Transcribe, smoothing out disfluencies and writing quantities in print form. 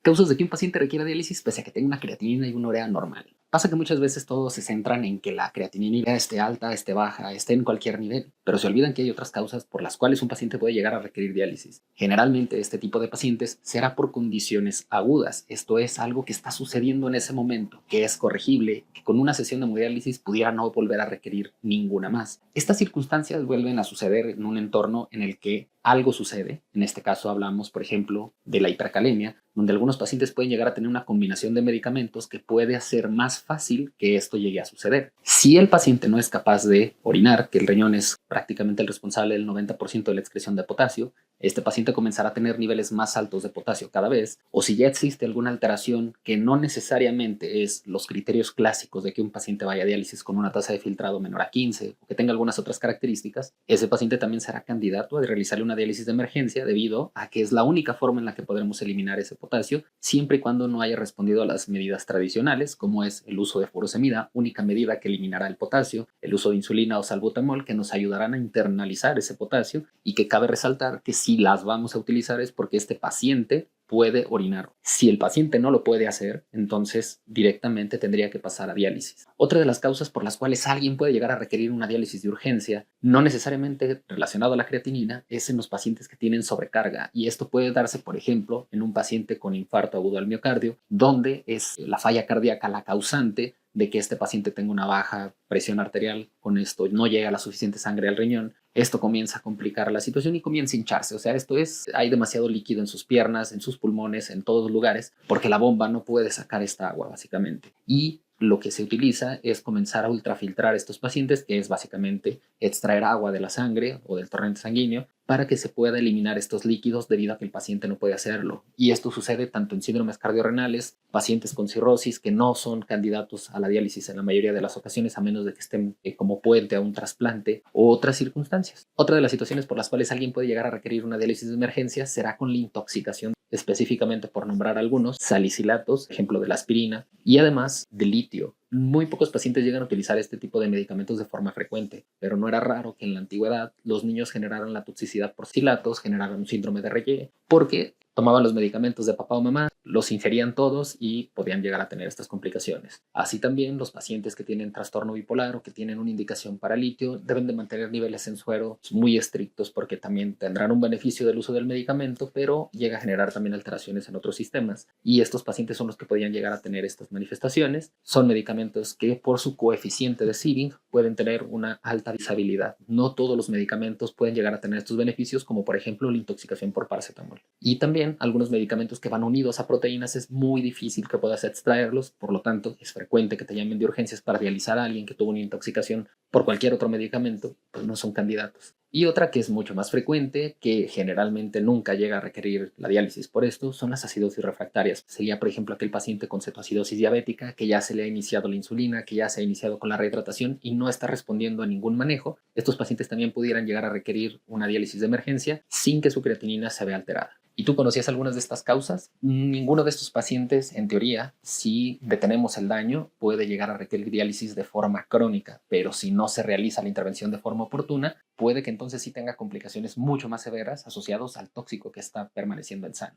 Causas de que un paciente requiera diálisis pese a que tenga una creatinina y una urea normal. Pasa que muchas veces todos se centran en que la creatinina esté alta, esté baja, esté en cualquier nivel, pero se olvidan que hay otras causas por las cuales un paciente puede llegar a requerir diálisis. Generalmente este tipo de pacientes será por condiciones agudas, esto es algo que está sucediendo en ese momento, que es corregible, que con una sesión de hemodiálisis pudiera no volver a requerir ninguna más. Estas circunstancias vuelven a suceder en un entorno en el que algo sucede. En este caso hablamos, por ejemplo, de la hipercalemia, donde algunos pacientes pueden llegar a tener una combinación de medicamentos que puede hacer más fácil que esto llegue a suceder. Si el paciente no es capaz de orinar, que el riñón es prácticamente el responsable del 90% de la excreción de potasio, este paciente comenzará a tener niveles más altos de potasio cada vez, o si ya existe alguna alteración que no necesariamente es los criterios clásicos de que un paciente vaya a diálisis con una tasa de filtrado menor a 15 o que tenga algunas otras características, ese paciente también será candidato a realizarle una diálisis de emergencia debido a que es la única forma en la que podremos eliminar ese potasio, siempre y cuando no haya respondido a las medidas tradicionales, como es el uso de furosemida, única medida que eliminará el potasio, el uso de insulina o salbutamol, que nos ayudarán a internalizar ese potasio, y que cabe resaltar que si las vamos a utilizar es porque este paciente puede orinar. Si el paciente no lo puede hacer, entonces directamente tendría que pasar a diálisis. Otra de las causas por las cuales alguien puede llegar a requerir una diálisis de urgencia, no necesariamente relacionado a la creatinina, es en los pacientes que tienen sobrecarga, y esto puede darse, por ejemplo, en un paciente con infarto agudo al miocardio, donde es la falla cardíaca la causante de que este paciente tenga una baja presión arterial. Con esto no llega la suficiente sangre al riñón, esto comienza a complicar la situación y comienza a hincharse. O sea, esto es, hay demasiado líquido en sus piernas, en sus pulmones, en todos lugares, porque la bomba no puede sacar esta agua, básicamente. Y lo que se utiliza es comenzar a ultrafiltrar a estos pacientes, que es básicamente extraer agua de la sangre o del torrente sanguíneo para que se pueda eliminar estos líquidos debido a que el paciente no puede hacerlo. Y esto sucede tanto en síndromes cardiorrenales, pacientes con cirrosis que no son candidatos a la diálisis en la mayoría de las ocasiones, a menos de que estén como puente a un trasplante o otras circunstancias. Otra de las situaciones por las cuales alguien puede llegar a requerir una diálisis de emergencia será con la intoxicación, específicamente por nombrar algunos, salicilatos, ejemplo de la aspirina, y además de litio. Muy pocos pacientes llegan a utilizar este tipo de medicamentos de forma frecuente, pero no era raro que en la antigüedad los niños generaran la toxicidad por sililatos, generaran un síndrome de Reye, porque tomaban los medicamentos de papá o mamá, los ingerían todos y podían llegar a tener estas complicaciones. Así también los pacientes que tienen trastorno bipolar o que tienen una indicación para litio deben de mantener niveles en suero muy estrictos, porque también tendrán un beneficio del uso del medicamento, pero llega a generar también alteraciones en otros sistemas. Y estos pacientes son los que podían llegar a tener estas manifestaciones. Son medicamentos que por su coeficiente de Siving pueden tener una alta disabilidad. No todos los medicamentos pueden llegar a tener estos beneficios, como por ejemplo la intoxicación por paracetamol. Y también algunos medicamentos que van unidos a proteínas es muy difícil que puedas extraerlos, por lo tanto es frecuente que te llamen de urgencias para dializar a alguien que tuvo una intoxicación por cualquier otro medicamento, pues no son candidatos. Y otra que es mucho más frecuente, que generalmente nunca llega a requerir la diálisis por esto, son las acidosis refractarias. Sería, por ejemplo, aquel paciente con cetoacidosis diabética que ya se le ha iniciado la insulina, que ya se ha iniciado con la rehidratación y no está respondiendo a ningún manejo. Estos pacientes también pudieran llegar a requerir una diálisis de emergencia sin que su creatinina se vea alterada. ¿Y tú conocías algunas de estas causas? Ninguno de estos pacientes, en teoría, si detenemos el daño, puede llegar a requerir diálisis de forma crónica, pero si no se realiza la intervención de forma oportuna, puede que entonces sí tenga complicaciones mucho más severas asociadas al tóxico que está permaneciendo en sangre.